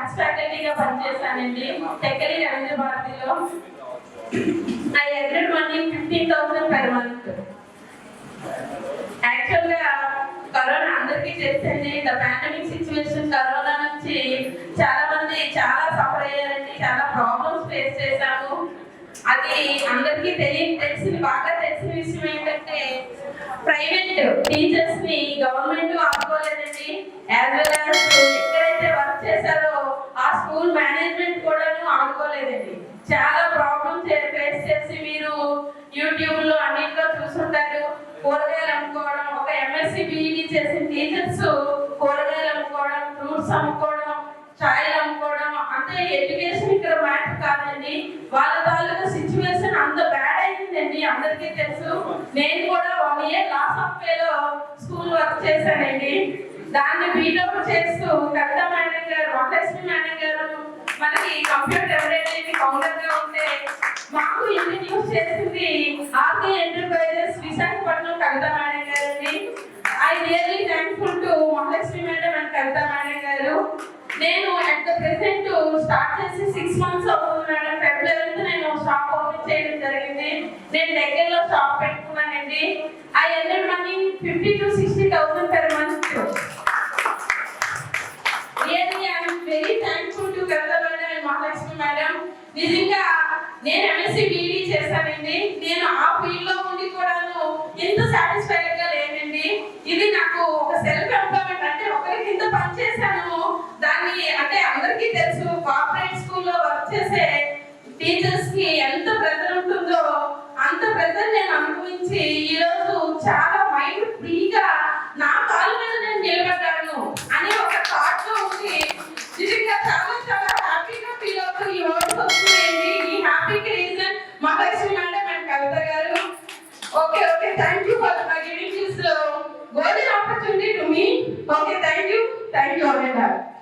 Maths ఫ్యాకల్టీగా పనిచేశానండి Tekkali Ravindra భారతిలో. I earned money 15,000 per month. యాక్చువల్గా corona అందరికీ తెలిసింది. ద పాండమిక్ సిచ్యువేషన్ కరోనా నుంచి చాలా మంది చాలా సఫర్ అయ్యారండి, చాలా ప్రాబ్లమ్స్ ఫేస్ చేశాము. అది అందరికీ బాగా తెలిసిన విషయం ఏంటంటే ప్రైవేట్ టీచర్స్ ని గవర్నమెంట్ ఆపుకోలేదండి. యాజ్ వెల్ యాజ్ ఎక్కడైతే వర్క్ చేశారో ఆ స్కూల్ మేనేజ్మెంట్ కూడా ఆడుకోలేదండి. చాలా ప్రాబ్లమ్స్ ఫేస్ చేసి మీరు యూట్యూబ్ లో అన్నింటిలో చూసుంటారు. కూరగాయలు అమ్ముకోవడం, ఒక ఎంఎస్సి బిఈడి చేసిన టీచర్స్ కూరగాయలు అమ్ముకోవడం, ఫ్రూట్స్ అమ్ముకోవడం, ఛాయలు అమ్ముకోవడం. అంటే ఎడ్యుకేషన్ ఇక్కడ మ్యాటర్ కాదండి. వాళ్ళ తాలూకా సిచ్యువేషన్ అంత బ్యాడ్ అయిందండి, అందరికీ తెలుసు. నేను కూడా 1 ఇయర్ లాస్ ఆఫ్ పేలో స్కూల్ వర్క్ చేశానండి. దాన్ని బీటౌట్ చేస్తూ కవిత మేడం గారు, వరలక్ష్మి మేడం గారు మనకి కంప్యూటర్ ఎవరైతే ఫౌండర్ గా ఉంటే మాకు ఇంట్రడ్యూస్ చేసింది ఆర్కే ఎంటర్ప్రైజెస్ విశాఖపట్నం కవిత మేడం గారండి. I really thankful to Varalakshmi madam and Kavitha madam గారు. నేను అట్ ద ప్రెసెంట్ స్టార్ట్ చేసి 6 మంత్స్ అవుతుంది మేడం. ఫిబ్రవరి నేను షాప్ ఓపెన్ చేయడం జరిగింది. నేను దగ్గరలో షాప్ పెట్టుకున్నానండి. I earned money 50,000 to 60,000 per month. Really I am very thankful to Kavitha madam and Mahalakshmi madam. నిజంగా నేను ఎంఎస్సి బిఈడి చేశానండి. నేను ఆ ఫీల్డ్ లో ఉండి కూడాను ఎంత సాటిస్ఫైడ్ గా లేనండి. ఇది నాకు ఒక సెల్ఫ్ ఎంప్లాయ్మెంట్, అంటే ఒకరి కింద పని చేశాను. దాన్ని అంటే అందరికీ తెలుసు, కార్పొరేట్ స్కూల్లో వర్క్ చేసే టీచర్స్ కి ఎంత ప్రెజర్ ఉంటుందో అంత ప్రెజర్ నేను అనుభవించి ఈరోజు చాలా మైండ్ ఫ్రీగా నా కాళ్ళ మీద నేను నిలబడ్డాను అని ఒక థాట్ లో ఉంది. నిజంగా చాలా చాలా హ్యాపీగా ఫీల్ అవుతూ ఈ వర్డ్స్ వస్తున్నాయండి. ఈ హ్యాపీకి రీజన్ మహాలక్ష్మి మేడం అండ్ కవిత గారు. Okay, thank you for giving this golden opportunity to me. Okay, thank you all.